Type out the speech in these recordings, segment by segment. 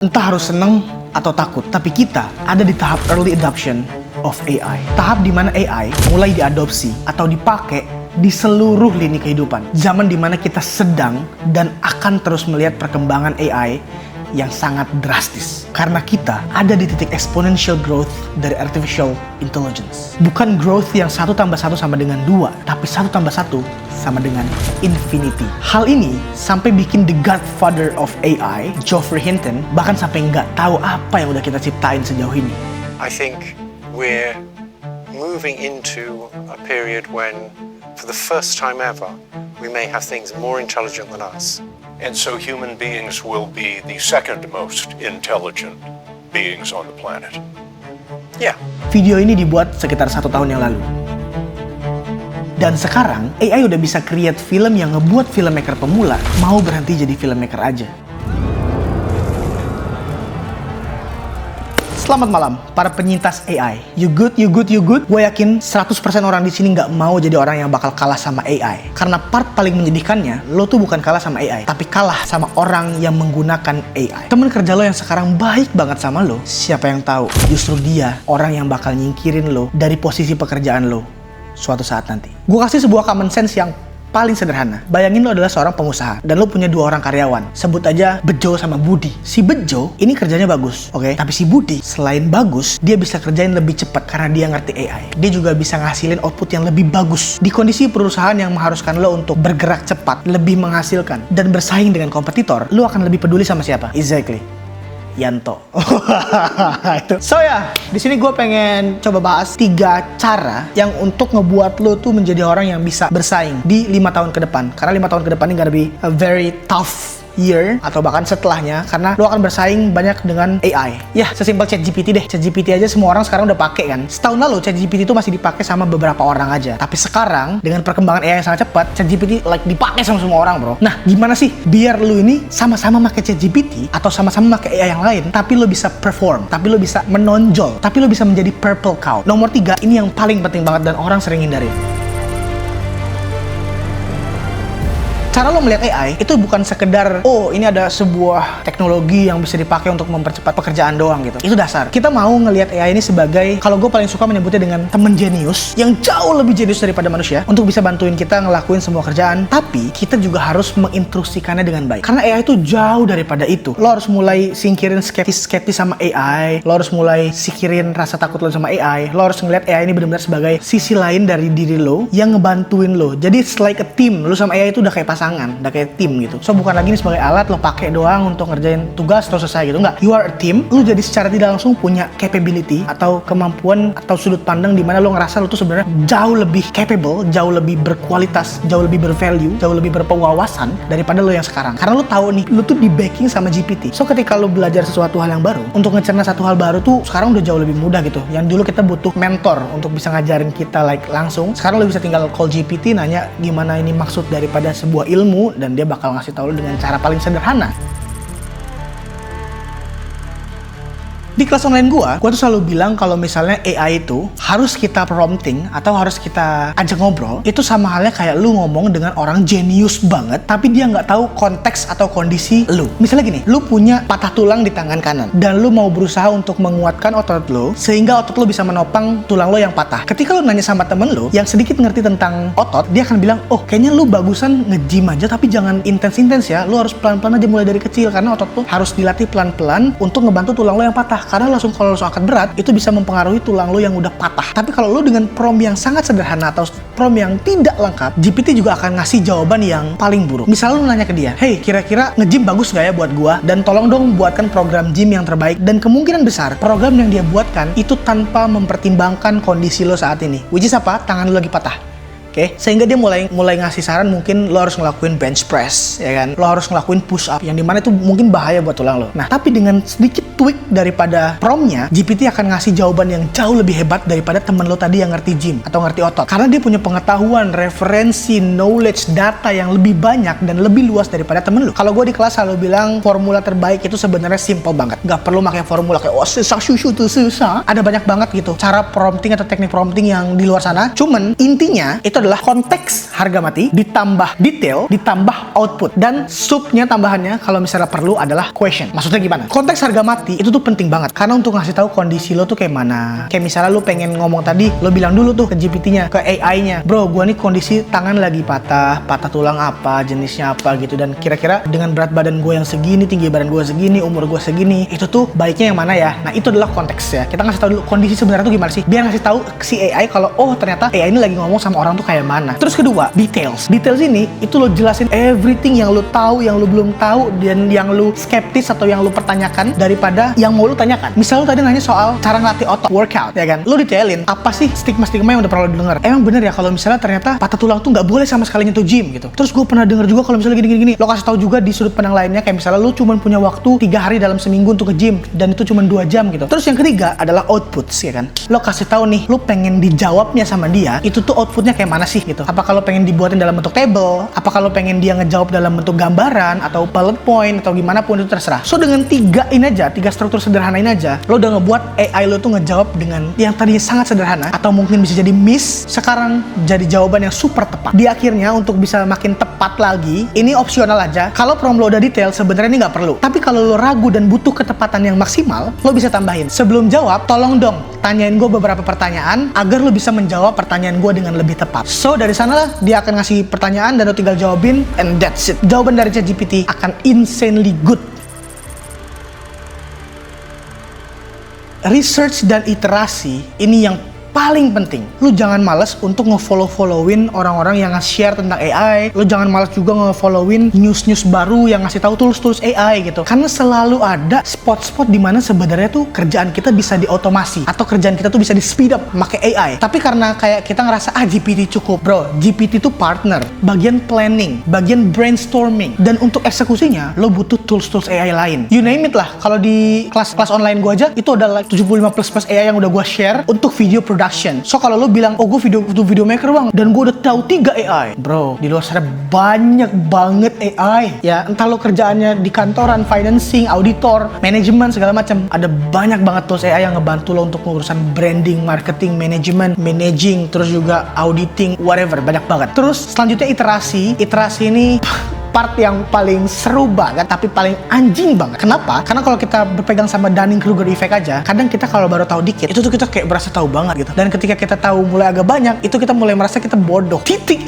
Entah harus seneng atau takut, tapi kita ada di tahap early adoption of AI. Tahap di mana AI mulai diadopsi atau dipakai di seluruh lini kehidupan. Zaman di mana kita sedang dan akan terus melihat perkembangan AI yang sangat drastis. Karena kita ada di titik exponential growth dari artificial intelligence. Bukan growth yang 1 tambah 1 sama dengan 2, tapi 1 tambah 1 sama dengan infinity. Hal ini sampai bikin the godfather of AI, Geoffrey Hinton, bahkan sampai nggak tahu apa yang udah kita ciptain sejauh ini. I think we're moving into a period when, for the first time ever, we may have things more intelligent than us. And so human beings will be the second most intelligent beings on the planet. Yeah. Video ini dibuat sekitar 1 tahun yang lalu. Dan sekarang, AI udah bisa create film yang ngebuat filmmaker pemula mau berhenti jadi filmmaker aja. Selamat malam, para penyintas AI. You good, you good, you good? Gue yakin 100% orang di sini nggak mau jadi orang yang bakal kalah sama AI. Karena part paling menyedihkannya, lo tuh bukan kalah sama AI, tapi kalah sama orang yang menggunakan AI. Temen kerja lo yang sekarang baik banget sama lo, siapa yang tahu justru dia orang yang bakal nyingkirin lo dari posisi pekerjaan lo suatu saat nanti. Gue kasih sebuah common sense yang paling sederhana. Bayangin lo adalah seorang pengusaha dan lo punya 2 orang karyawan. Sebut aja Bejo sama Budi. Si Bejo ini kerjanya bagus, oke? Tapi si Budi selain bagus, dia bisa kerjain lebih cepat karena dia ngerti AI. Dia juga bisa ngasilin output yang lebih bagus. Di kondisi perusahaan yang mengharuskan lo untuk bergerak cepat, lebih menghasilkan dan bersaing dengan kompetitor, lo akan lebih peduli sama siapa? Exactly. Yanto. So ya, di sini gue pengen coba bahas 3 cara yang untuk ngebuat lo tuh menjadi orang yang bisa bersaing di 5 tahun ke depan. Karena 5 tahun ke depan ini gonna be a very tough year atau bahkan setelahnya, karena lo akan bersaing banyak dengan AI. Ya, sesimpel ChatGPT deh. ChatGPT aja semua orang sekarang udah pakai kan. Setahun lalu ChatGPT itu masih dipakai sama beberapa orang aja. Tapi sekarang dengan perkembangan AI yang sangat cepat, ChatGPT dipakai sama semua orang, bro. Nah, gimana sih biar lo ini sama-sama pakai ChatGPT atau sama-sama pakai AI yang lain, tapi lo bisa perform, tapi lo bisa menonjol, tapi lo bisa menjadi purple cow. Nomor 3, ini yang paling penting banget dan orang sering hindarin. Cara lo melihat AI itu bukan sekedar, oh ini ada sebuah teknologi yang bisa dipakai untuk mempercepat pekerjaan doang gitu. Itu dasar. Kita mau ngelihat AI ini sebagai, kalau gue paling suka menyebutnya dengan temen jenius yang jauh lebih jenius daripada manusia untuk bisa bantuin kita ngelakuin semua kerjaan. Tapi kita juga harus menginstruksikannya dengan baik. Karena AI itu jauh daripada itu. Lo harus mulai singkirin skeptis sama AI. Lo harus mulai singkirin rasa takut lo sama AI. Lo harus ngelihat AI ini benar-benar sebagai sisi lain dari diri lo yang ngebantuin lo. Jadi it's like a team. Lo sama AI itu udah kayak pasangan, udah kayak tim gitu. So bukan lagi ini sebagai alat lo pakai doang untuk ngerjain tugas terus selesai gitu, enggak. You are a team. Lo jadi secara tidak langsung punya capability atau kemampuan atau sudut pandang di mana lo ngerasa lo tuh sebenarnya jauh lebih capable, jauh lebih berkualitas, jauh lebih bervalue, jauh lebih berpewawasan daripada lo yang sekarang. Karena lo tahu nih, lo tuh di backing sama GPT. So ketika lo belajar sesuatu hal yang baru, untuk ngecerna satu hal baru tuh sekarang udah jauh lebih mudah gitu. Yang dulu kita butuh mentor untuk bisa ngajarin kita langsung, sekarang lo bisa tinggal call GPT, nanya gimana ini maksud daripada sebuah ilmu, dan dia bakal ngasih tahu lo dengan cara paling sederhana. Di kelas online gua tuh selalu bilang kalau misalnya AI itu harus kita prompting atau harus kita ajak ngobrol, itu sama halnya kayak lu ngomong dengan orang jenius banget, tapi dia nggak tahu konteks atau kondisi lu. Misalnya gini, lu punya patah tulang di tangan kanan, dan lu mau berusaha untuk menguatkan otot lu, sehingga otot lu bisa menopang tulang lu yang patah. Ketika lu nanya sama temen lu yang sedikit ngerti tentang otot, dia akan bilang, oh kayaknya lu bagusan nge-gym aja, tapi jangan intens-intens ya, lu harus pelan-pelan aja mulai dari kecil, karena otot lu harus dilatih pelan-pelan untuk ngebantu tulang lu yang patah. Karena kalau langsung angkat berat, itu bisa mempengaruhi tulang lo yang udah patah. Tapi kalau lo dengan prompt yang sangat sederhana atau prompt yang tidak lengkap, GPT juga akan ngasih jawaban yang paling buruk. Misalnya lo nanya ke dia, hey kira-kira nge-gym bagus nggak ya buat gua? Dan tolong dong buatkan program gym yang terbaik. Dan kemungkinan besar, program yang dia buatkan itu tanpa mempertimbangkan kondisi lo saat ini. Which is apa? Tangan lo lagi patah. Oke, sehingga dia mulai ngasih saran, mungkin lo harus ngelakuin bench press, ya kan? Lo harus ngelakuin push up, yang dimana itu mungkin bahaya buat tulang lo. Nah, tapi dengan sedikit tweak daripada promptnya, GPT akan ngasih jawaban yang jauh lebih hebat daripada temen lo tadi yang ngerti gym atau ngerti otot. Karena dia punya pengetahuan, referensi, knowledge, data yang lebih banyak dan lebih luas daripada temen lo. Kalau gue di kelas selalu bilang formula terbaik itu sebenarnya simple banget. Gak perlu pakai formula kayak oh susah, susah. Ada banyak banget gitu cara prompting atau teknik prompting yang di luar sana. Cuman intinya itu Itu adalah konteks harga mati ditambah detail ditambah output, dan subnya tambahannya kalau misalnya perlu adalah question. Maksudnya gimana? Konteks harga mati itu tuh penting banget karena untuk ngasih tahu kondisi lo tuh kayak mana. Kayak misalnya lo pengen ngomong tadi, lo bilang dulu tuh ke GPT-nya, ke AI-nya, bro, gua nih kondisi tangan lagi patah tulang apa, jenisnya apa gitu, dan kira-kira dengan berat badan gue yang segini, tinggi badan gue segini, umur gue segini, itu tuh baiknya yang mana ya? Nah, itu adalah konteks ya. Kita ngasih tahu dulu kondisi sebenarnya tuh gimana sih, biar ngasih tahu si AI kalau oh ternyata AI ini lagi ngomong sama orang tuh kayak mana. Terus kedua, details ini itu lo jelasin everything yang lo tahu, yang lo belum tahu, dan yang lo skeptis atau yang lo pertanyakan daripada yang mau lo tanyakan. Misal lo tadi nanya soal cara ngelatih otot, workout, ya kan? Lo detailin apa sih stigma-stigma yang udah pernah lo denger. Emang bener ya kalau misalnya ternyata patah tulang tuh nggak boleh sama sekali nyentuh gym gitu. Terus gue pernah denger juga kalau misalnya gini. Lo kasih tahu juga di sudut pandang lainnya, kayak misalnya lo cuma punya waktu 3 hari dalam seminggu untuk ke gym dan itu cuma 2 jam gitu. Terus yang ketiga adalah outputs, ya kan? Lo kasih tahu nih, lo pengen dijawabnya sama dia, itu tuh outputnya kayak mana sih gitu. Apa kalau pengen dibuatin dalam bentuk table, apa kalau pengen dia ngejawab dalam bentuk gambaran atau bullet point atau gimana pun, itu terserah. So dengan 3 struktur sederhana ini aja, lo udah ngebuat AI lo tuh ngejawab dengan yang tadinya sangat sederhana atau mungkin bisa jadi miss, sekarang jadi jawaban yang super tepat. Di akhirnya untuk bisa makin tepat lagi, ini opsional aja. Kalau prompt lo udah detail, sebenarnya ini nggak perlu. Tapi kalau lo ragu dan butuh ketepatan yang maksimal, lo bisa tambahin. Sebelum jawab, tolong dong tanyain gue beberapa pertanyaan agar lo bisa menjawab pertanyaan gue dengan lebih tepat. So dari sanalah dia akan ngasih pertanyaan dan lo tinggal jawabin, and that's it. Jawaban dari ChatGPT akan insanely good. Research dan iterasi ini yang paling penting. Lu jangan males untuk nge-followin orang-orang yang nge-share tentang AI. Lu jangan males juga nge-followin news baru yang ngasih tahu tools AI gitu. Karena selalu ada spot-spot di mana sebenarnya tuh kerjaan kita bisa diotomasi atau kerjaan kita tuh bisa di speed up pakai AI. Tapi karena kayak kita ngerasa GPT cukup, bro. GPT tuh partner, bagian planning, bagian brainstorming, dan untuk eksekusinya lo butuh tools AI lain. You name it lah. Kalau di kelas online gua aja itu ada 75+ AI yang udah gua share untuk video production. So kalau lo bilang, oh gue video maker bang, dan gue udah tahu 3 AI, bro, di luar sana banyak banget AI. Ya entah lo kerjaannya di kantoran, financing, auditor, manajemen segala macam, ada banyak banget tools AI yang ngebantu lo untuk urusan branding, marketing, manajemen, managing, terus juga auditing, whatever, banyak banget. Terus selanjutnya iterasi ini part yang paling seru banget, tapi paling anjing banget. Kenapa? Karena kalau kita berpegang sama Dunning-Kruger effect aja, kadang kita kalau baru tahu dikit, itu tuh kita kayak berasa tahu banget gitu. Dan ketika kita tahu mulai agak banyak, itu kita mulai merasa kita bodoh. Titik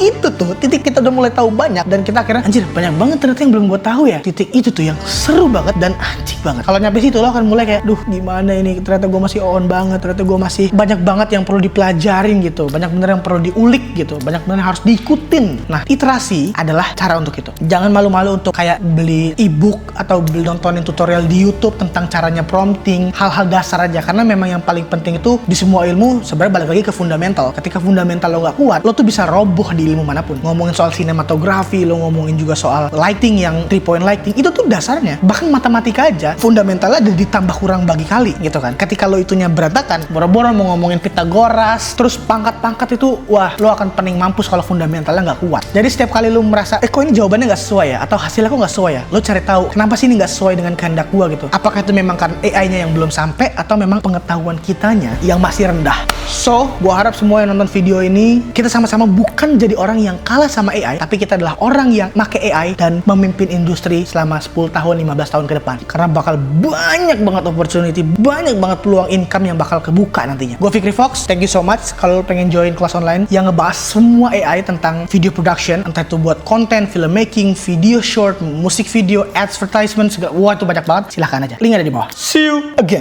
kita udah mulai tahu banyak, dan kita akhirnya, anjir, banyak banget ternyata yang belum gue tahu ya. Titik itu tuh yang seru banget dan anjing banget. Kalau nyampe situ lo akan mulai kayak, duh gimana ini, ternyata gue masih on banget, ternyata gue masih banyak banget yang perlu dipelajarin gitu, banyak bener yang perlu diulik gitu, banyak bener yang harus diikutin. Nah, iterasi adalah cara untuk itu. Jangan malu-malu untuk kayak beli e-book atau beli nontonin tutorial di YouTube tentang caranya prompting, hal-hal dasar aja. Karena memang yang paling penting itu di semua ilmu sebenarnya balik lagi ke fundamental. Ketika fundamental lo nggak kuat, lo tuh bisa roboh di ilmu manapun. Ngomongin soal sinematografi, lo ngomongin juga soal lighting yang 3-point lighting, itu tuh dasarnya. Bahkan matematika aja, fundamentalnya ada ditambah kurang bagi kali gitu kan. Ketika lo itunya berantakan, boro-boro mau ngomongin Pitagoras, terus pangkat-pangkat itu, wah, lo akan pening mampus kalau fundamentalnya nggak kuat. Jadi setiap kali lo merasa, kok ini jawabannya nggak sesuai ya, atau hasilnya kok nggak sesuai ya, lo cari tahu kenapa sih ini nggak sesuai dengan kehendak gua gitu. Apakah itu memang kan AI-nya yang belum sampai, atau memang pengetahuan kitanya yang masih rendah. So, gua harap semua yang nonton video ini, kita sama-sama bukan jadi orang yang kalah sama AI, tapi kita adalah orang yang make AI dan memimpin industri selama 10 tahun, 15 tahun ke depan. Karena bakal banyak banget opportunity, banyak banget peluang income yang bakal kebuka nantinya. Gua Fikri Fox, thank you so much kalau lo pengen join kelas online yang ngebahas semua AI tentang video production, entah itu buat konten, filmmaking, video short, musik video, advertisement, segala, wah itu banyak banget. Silahkan aja, link ada di bawah. See you again.